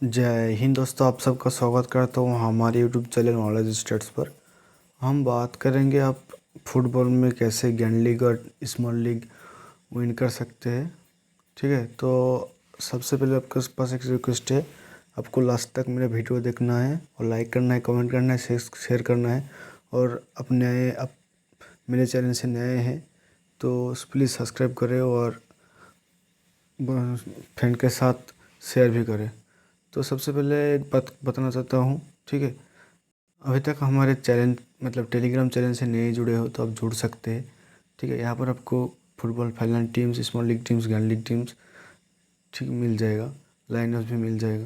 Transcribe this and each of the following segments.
जय हिंद दोस्तों, आप सबका स्वागत करता हूँ हमारे यूट्यूब चैनल नॉलेज स्टेट्स पर। हम बात करेंगे आप फुटबॉल में कैसे ग्रैंड लीग और स्मॉल लीग विन कर सकते हैं। ठीक है, तो सबसे पहले आपके पास एक रिक्वेस्ट है, आपको लास्ट तक मेरा वीडियो देखना है और लाइक करना है, कमेंट करना है, शेयर करना है। और अपने आप मेरे चैनल से नए हैं तो प्लीज़ सब्सक्राइब करें और फ्रेंड के साथ शेयर भी करें। तो सबसे पहले एक बात बताना चाहता हूँ। ठीक है, अभी तक हमारे चैनल टेलीग्राम चैनल से नहीं जुड़े हो तो आप जुड़ सकते हैं। ठीक है, यहाँ पर आपको football final teams, small league teams, grand league teams ठीक मिल जाएगा, लाइनअप भी मिल जाएगा।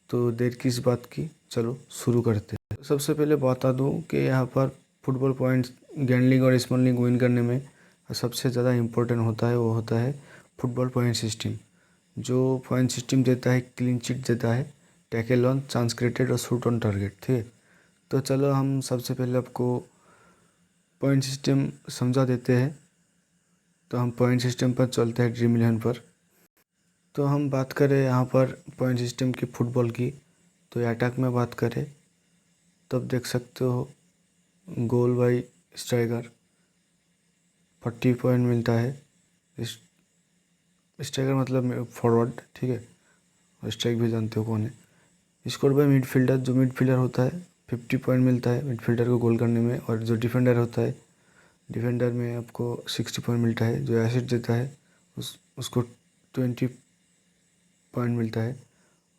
तो देर किस बात की, चलो शुरू करते हैं। सबसे पहले बता दूँ कि यहाँ पर फुटबॉल पॉइंट्स ग्रैंड लीग और स्मॉल लीग विन करने में सबसे ज़्यादा इम्पोर्टेंट होता है, वो होता है फुटबॉल पॉइंट सिस्टम। जो पॉइंट सिस्टम देता है, क्लीन चिट देता है, टैकल ऑन, चांस क्रिएटेड और शूट ऑन टारगेट। ठीक है, तो चलो हम सबसे पहले आपको पॉइंट सिस्टम समझा देते हैं। तो हम पॉइंट सिस्टम पर चलते हैं, ड्रीम 11 पर। तो हम बात करें यहाँ पर पॉइंट सिस्टम की फुटबॉल की, तो अटैक में बात करें तो आप देख सकते हो गोल बाई स्ट्राइकर 40 पॉइंट मिलता है। स्ट्राइकर मतलब फॉरवर्ड, ठीक है, और स्ट्राइक भी जानते हो कौन है। स्कोर बाय मिडफील्डर, जो मिडफील्डर होता है 50 पॉइंट मिलता है मिडफील्डर को गोल करने में। और जो डिफेंडर होता है, डिफेंडर में आपको 60 पॉइंट मिलता है। जो एसिस्ट देता है उसको 20 पॉइंट मिलता है।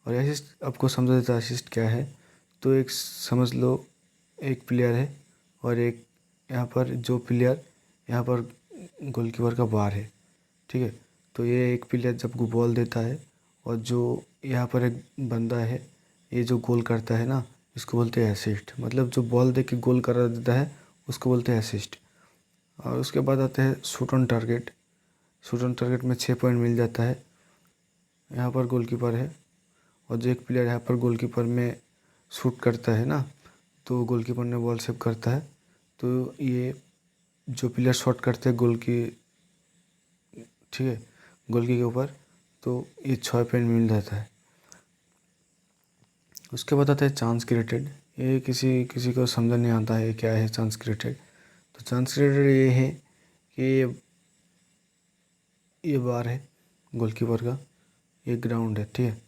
और असिस्ट आपको समझा देता है असिस्ट क्या है। तो एक समझ लो, एक प्लेयर है और एक यहाँ पर जो प्लेयर यहाँ पर गोलकीपर का बार है। ठीक है, तो ये एक प्लेयर जब बॉल देता है और जो यहाँ पर एक बंदा है, ये जो गोल करता है ना, इसको बोलते हैं असिस्ट। मतलब जो बॉल दे के गोल करा देता है उसको बोलते हैं असिस्ट। और उसके बाद आते हैं shoot on target. Shoot on target में 6 पॉइंट मिल जाता है। यहाँ पर गोलकीपर है और जो एक प्लेयर यहाँ पर गोलकीपर में शूट करता है ना, तो गोलकीपर ने बॉल सेव करता है। तो ये जो प्लेयर शॉट करते हैं गोल की, ठीक है, गोलकी के ऊपर, तो ये 6 पॉइंट मिल जाता है। उसके बाद आता है चांस क्रिएटेड। ये किसी किसी को समझ नहीं आता है क्या है चांस क्रिएटेड। तो चांस क्रिएटेड ये है कि ये बार है गोलकीपर का, ये ग्राउंड है। ठीक है,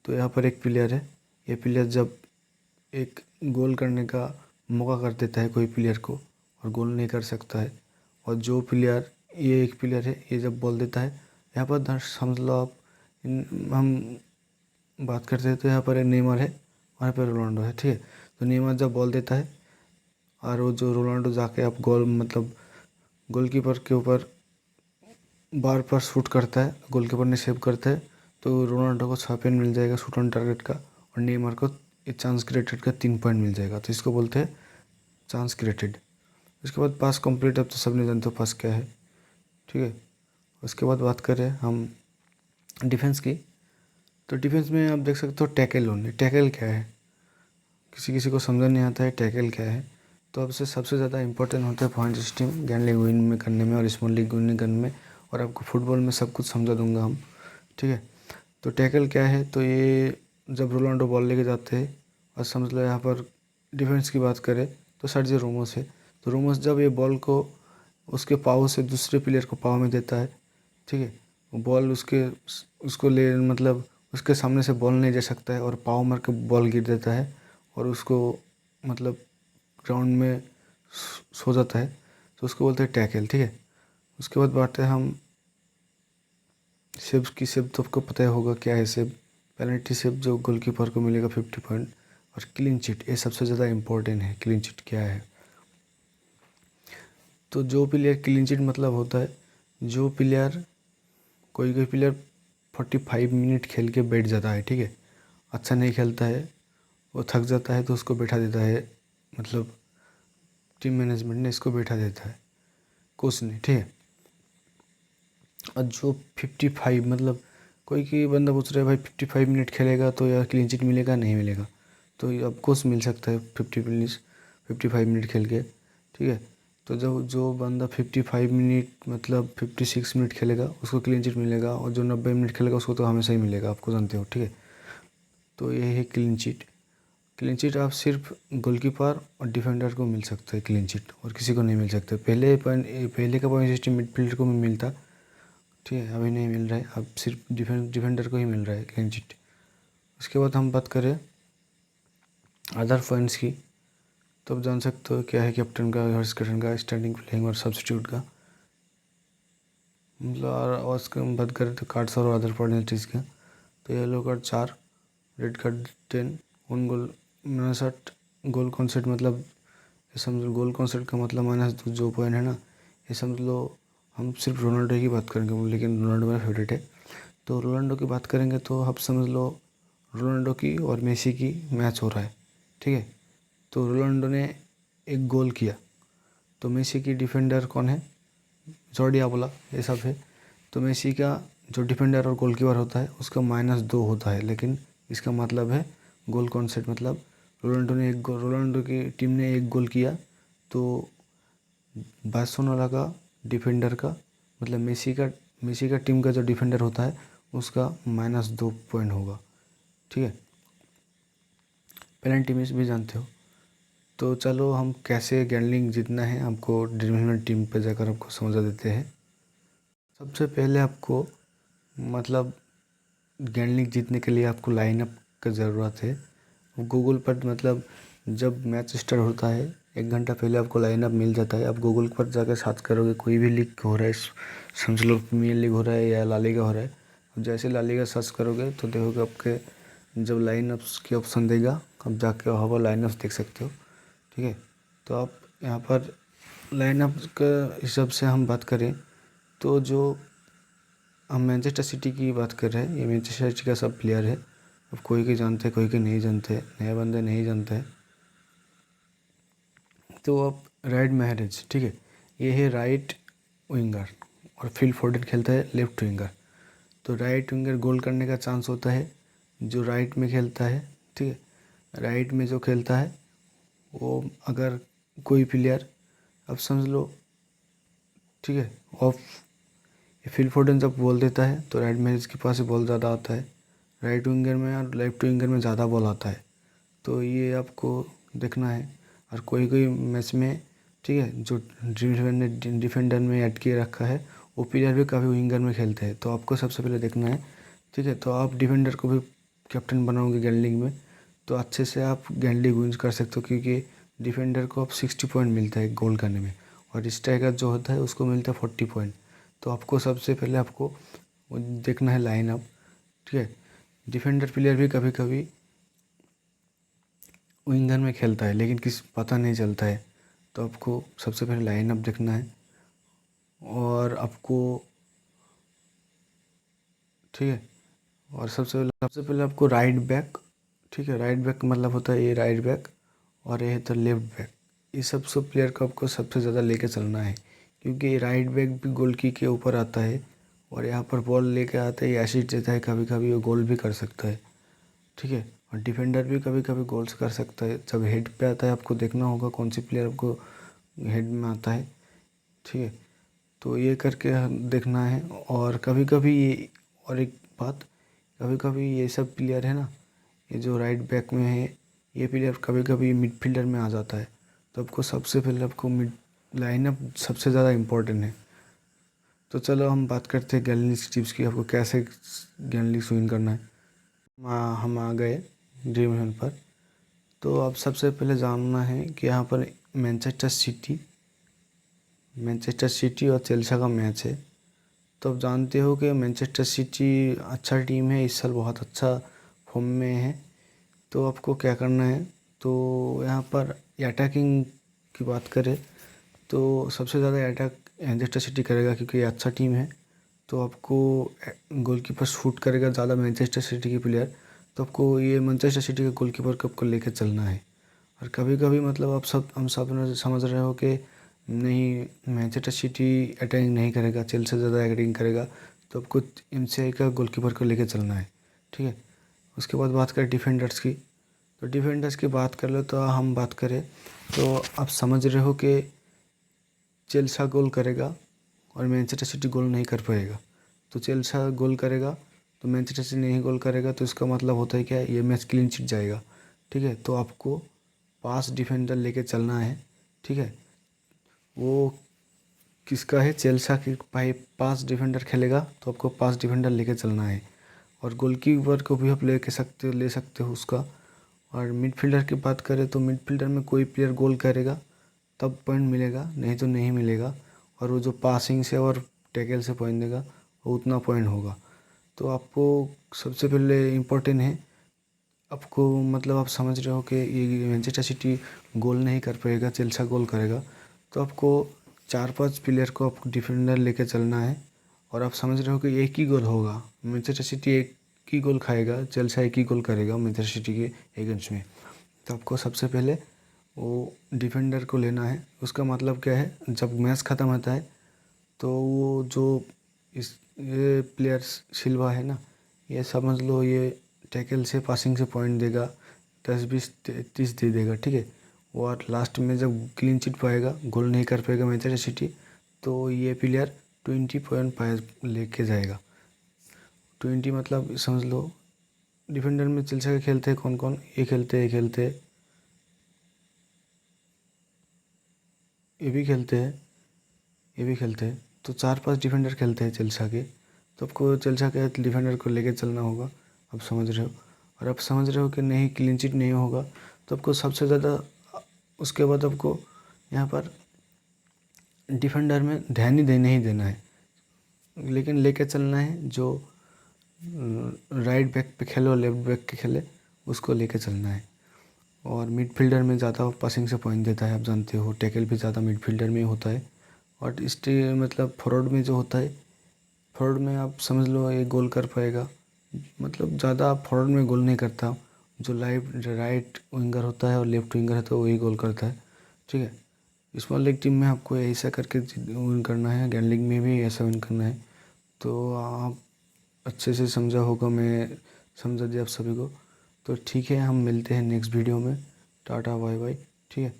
तो यहाँ पर एक प्लेयर है, ये प्लेयर जब एक गोल करने का मौका कर देता है कोई प्लेयर को और गोल नहीं कर सकता है। और जो प्लेयर, ये एक प्लेयर है, ये जब बॉल देता है, यहाँ पर समझ लो आप, हम बात करते हैं तो यहाँ पर नेमार है, वहाँ पर रोनाल्डो है। ठीक है, तो नेमार जब बॉल देता है और वो जो रोनाल्डो जाके आप गोल गोलकीपर के ऊपर बार पर शूट करता है, गोलकीपर ने सेव करता है, तो रोनाल्डो को 6 पॉइंट मिल जाएगा शूट ऑन टारगेट का। और नेमार को चांस क्रिएटेड का 3 पॉइंट मिल जाएगा। तो इसको बोलते हैं चांस क्रिएटेड। उसके बाद पास कंप्लीट, अब तो सबने जानते हो पास क्या है। ठीक है, उसके बाद बात करें हम डिफेंस की, तो डिफेंस में आप देख सकते हो टैकल ओनली। टैकल क्या है, किसी किसी को समझ नहीं आता है टैकल क्या है। तो अब से सबसे ज़्यादा इंपॉर्टेंट होता है point system grand league win में करने में और स्मॉल लीग विन करने में। और आपको फुटबॉल में सब कुछ समझा दूंगा हम। ठीक है, तो टैकल क्या है, तो ये जब रोनाल्डो बॉल लेके जाते हैं और समझ लो यहाँ पर डिफेंस की बात करें तो सर्जियो रोमोस है। तो रोमोस जब ये बॉल को उसके पाँव से दूसरे प्लेयर को पाँव में देता है, ठीक है, वो बॉल उसको ले उसके सामने से बॉल नहीं जा सकता है और पाँव मार के बॉल गिर देता है और उसको मतलब ग्राउंड में सो जाता है, तो उसको बोलते हैं टैकल। ठीक है, उसके बाद बात है हम सेव की। सेव तो आपको पता ही होगा क्या है सेव, पेनल्टी सेव जो गोलकीपर को मिलेगा 50 पॉइंट। और क्लीन चिट, ये सबसे ज़्यादा इम्पोर्टेंट है। क्लीन चिट क्या है, तो जो प्लेयर क्लीन चिट मतलब होता है, जो प्लेयर कोई कोई प्लेयर 45 मिनट खेल के बैठ जाता है। ठीक है, अच्छा नहीं खेलता है, वो थक जाता है, तो उसको बैठा देता है, मतलब टीम मैनेजमेंट ने इसको बैठा देता है, कोच ने। ठीक है, और जो 55 कोई कोई बंदा पूछ रहा है भाई 55 मिनट खेलेगा तो यार क्लीन चिट मिलेगा नहीं मिलेगा, तो अब कोच मिल सकता है 55 मिनट खेल के। ठीक है, तो जब जो बंदा 55 मिनट 56 मिनट खेलेगा उसको क्लीन चिट मिलेगा, और जो 90 मिनट खेलेगा उसको तो हमेशा ही मिलेगा, आपको जानते हो। ठीक है, तो ये है क्लीन चिट। क्लीन चिट आप सिर्फ गोलकीपर और डिफेंडर को मिल सकता है क्लीन चिट, और किसी को नहीं मिल सकता। पहले का पॉइंट सिस्टम मिडफील्डर को भी मिलता, ठीक है, अभी नहीं मिल रहा है, अब सिर्फ डिफेंडर को ही मिल रहा है क्लीन चिट। उसके बाद हम बात करें अदर पॉइंट्स की, तो आप जान सकते हो क्या है कैप्टन का, वाइस कैप्टन का, स्टार्टिंग प्लेइंग और सब्स्टिट्यूट का, मतलब। और उसके बात करें तो कार्ड्स और अदर पेनल्टीज का, तो yellow card 4, red card 10, on goal -8, goal concept मतलब ये समझ लो, गोल कॉन्सेप्ट का मतलब -2 जो पॉइंट है ना, ये समझ लो। हम सिर्फ रोनाल्डो की बात करेंगे, लेकिन रोनाल्डो मेरा फेवरेट है। तो रोनाल्डो की बात करेंगे तो आप समझ लो रोनाल्डो की और मेसी की मैच हो रहा है, ठीक है। तो रोनाल्डो ने एक गोल किया, तो मेसी की डिफेंडर कौन है, जॉर्डी आल्बा, ये सब है। तो मेसी का जो डिफेंडर और गोलकीपर होता है उसका -2 होता है, लेकिन इसका मतलब है गोल कॉन्सेप्ट, मतलब रोनाल्डो की टीम ने एक गोल किया, तो बार्सिलोना का डिफेंडर का मतलब मेसी का टीम का जो डिफेंडर होता है उसका -2 पॉइंट होगा, ठीक है। पेनल्टी मिस भी जानते हो। तो चलो हम कैसे गैंडलिंग जीतना है आपको ड्रीम 11 टीम पे जाकर आपको समझा देते हैं। सबसे पहले आपको मतलब गैंडलिंग जीतने के लिए आपको लाइनअप का ज़रूरत है। गूगल पर मतलब जब मैच स्टार्ट होता है 1 घंटा पहले आपको लाइनअप मिल जाता है। आप गूगल पर जाकर सर्च करोगे, कोई भी लीग हो रहा है, समझ लो प्रीमियर लीग हो रहा है या ला लीगा हो रहा है, जैसे ला लीगा सर्च करोगे तो देखोगे आपके जब लाइनअप्स की ऑप्शन देगा, आप जाके वहाँ पर लाइनअप्स देख सकते हो, ठीक है। तो आप यहाँ पर लाइनअप का हिसाब से हम बात करें तो जो हम मैनचेस्टर सिटी की बात कर रहे हैं, ये मैनचेस्टर सिटी का सब प्लेयर है। अब कोई के जानते हैं, कोई के नहीं जानते, नए बंदे नहीं जानते हैं। तो अब राइट मैहरेज, ठीक है, ये है राइट विंगर, और फिल फोर्डन खेलता है लेफ्ट विंगर। तो राइट विंगर गोल करने का चांस होता है जो राइट में खेलता है, ठीक है। राइट में जो खेलता है वो अगर कोई प्लेयर, अब समझ लो, ठीक है, ऑफ फिल फोर्डन जब बॉल देता है तो राइट मैहरेज के पास बॉल ज़्यादा आता है, राइट विंगर में और लेफ्ट विंगर में ज़्यादा बॉल आता है। तो ये आपको देखना है। और कोई कोई मैच में, ठीक है, जो डिफेंडर में ऐड किए रखा है वो प्लेयर भी काफ़ी विंगर में खेलते हैं, तो आपको सबसे पहले देखना है, ठीक है। तो आप डिफेंडर को भी कैप्टन बनाओगे गैंडलिंग में तो अच्छे से आप गैंडलिंग विन कर सकते हो, क्योंकि डिफेंडर को अब 60 पॉइंट मिलता है गोल करने में, और स्ट्राइकर जो होता है उसको मिलता है 40 पॉइंट। तो आपको सबसे पहले आपको देखना है लाइन अप, ठीक है। डिफेंडर प्लेयर भी कभी कभी विंगर में खेलता है, लेकिन किस पता नहीं चलता है। तो आपको सबसे पहले लाइन अप देखना है, और आपको, ठीक है, और सबसे पहले आपको राइट बैक, ठीक है, राइट बैक मतलब होता है ये राइट बैक, और ये है तो लेफ्ट बैक। ये सब प्लेयर को आपको सबसे ज़्यादा लेके चलना है, क्योंकि राइट बैक भी गोल के ऊपर आता है, और यहाँ पर बॉल लेके आता है, एसिड देता है, कभी कभी वो गोल भी कर सकता है, ठीक है। और डिफेंडर भी कभी कभी गोल्स कर सकता है। जब हेड पे आता है आपको देखना होगा कौन सी प्लेयर आपको हेड में आता है, ठीक है। तो ये करके देखना है। और कभी कभी ये, और एक बात, कभी कभी ये सब प्लेयर है ना, ये जो राइट बैक में है, ये प्लेयर कभी कभी मिडफील्डर में आ जाता है। तो आपको सबसे पहले आपको मिड लाइनअप सबसे ज़्यादा इम्पोर्टेंट है। तो चलो हम बात करते हैं गैंडलिंग टिप्स की, आपको कैसे गैंडलिंग विन करना है। हम आ गए ड्रीम 11 पर। तो अब सबसे पहले जानना है कि यहाँ पर मैनचेस्टर सिटी और चेल्सी का मैच है। तो आप जानते हो कि मैनचेस्टर सिटी अच्छा टीम है, इस साल बहुत अच्छा फॉर्म में है। तो आपको क्या करना है, तो यहाँ पर अटैकिंग की बात करें तो सबसे ज़्यादा अटैक मैनचेस्टर सिटी करेगा, क्योंकि ये अच्छा टीम है। तो आपको गोलकीपर शूट करेगा ज़्यादा मैनचेस्टर सिटी की प्लेयर, तो आपको ये मैनचेस्टर सिटी के गोलकीपर को आपको लेकर चलना है। और कभी कभी मतलब हम सब समझ रहे हो कि नहीं मैनचेस्टर सिटी अटैकिंग नहीं करेगा, चेल्सी ज़्यादा अटैकिंग करेगा, तो आपको एमसीआई का गोलकीपर को लेकर चलना है, ठीक है। उसके बाद बात करें डिफेंडर्स की, तो डिफेंडर्स की बात कर लो तो हम बात करें तो आप समझ रहे हो कि चेल्सी गोल करेगा और मैनचेस्टर सिटी गोल नहीं कर पाएगा। तो चेल्सी गोल करेगा तो मैनचेस्टर सिटी नहीं गोल करेगा तो इसका मतलब होता है क्या, ये मैच क्लीन चिट जाएगा। ठीक है, तो आपको 5 डिफेंडर लेके चलना है। ठीक है, वो किसका है, चेल्सा की भाई 5 डिफेंडर खेलेगा तो आपको 5 डिफेंडर लेके चलना है। और गोलकीपर को भी आप ले सकते हो उसका। और मिडफील्डर की बात करें तो मिडफील्डर में कोई प्लेयर गोल करेगा तब पॉइंट मिलेगा, नहीं तो नहीं मिलेगा। और वो जो पासिंग से और टैकल से पॉइंट देगा वो उतना पॉइंट होगा। तो आपको सबसे पहले इम्पोर्टेंट है, आपको मतलब आप समझ रहे हो कि ये मैनचेस्टर सिटी गोल नहीं कर पाएगा, चेल्सा गोल करेगा। तो आपको 4-5 प्लेयर को आपको डिफेंडर लेके चलना है। और आप समझ रहे हो कि एक ही गोल होगा, मैनचेस्टर सिटी एक ही गोल खाएगा, चेल्सा एक ही गोल करेगा मैनचेस्टर सिटी के अगेंस्ट में। तो आपको सबसे पहले वो डिफेंडर को लेना है। उसका मतलब क्या है, जब मैच ख़त्म होता है तो वो जो ये प्लेयर सिल्वा है ना, ये समझ लो ये टैकल से पासिंग से पॉइंट देगा, 10-20-30 दे देगा। ठीक है, और लास्ट में जब क्लीन चिट पाएगा, गोल नहीं कर पाएगा मैनचेस्टर सिटी, तो ये प्लेयर 20 पॉइंट पाए लेके जाएगा। 20 मतलब समझ लो डिफेंडर में चेल्सी के खेलते हैं कौन कौन, ये खेलते ये भी खेलते हैं, ये भी खेलते हैं। तो 4-5 डिफेंडर खेलते हैं चेल्सा के। तो आपको चेल्सा के डिफेंडर को लेके चलना होगा, आप समझ रहे हो। और आप समझ रहे हो कि नहीं क्लीन चिट नहीं होगा, तो आपको सबसे ज़्यादा उसके बाद आपको यहाँ पर डिफेंडर में ध्यान ही नहीं देना है, लेकिन लेके चलना है जो राइट बैक पे खेले और लेफ्ट बैक पे खेले उसको लेके चलना है। और मिडफील्डर में ज़्यादा पासिंग से पॉइंट देता है, आप जानते हो टैकल भी ज़्यादा मिडफील्डर में होता है। और मतलब फॉरवर्ड में जो होता है, फॉरवर्ड में आप समझ लो ये गोल कर पाएगा, मतलब ज़्यादा फॉरवर्ड में गोल नहीं करता। जो राइट विंगर होता है और लेफ्ट विंगर होता है वही गोल करता है। ठीक है, स्मॉल लीग टीम में आपको ऐसा करके विन करना है, ग्रैंड लीग में भी ऐसा विन करना है। तो आप अच्छे से समझा होगा, मैं समझा दिया आप सभी को। तो ठीक है, हम मिलते हैं नेक्स्ट वीडियो में। Tata bye bye. ठीक है।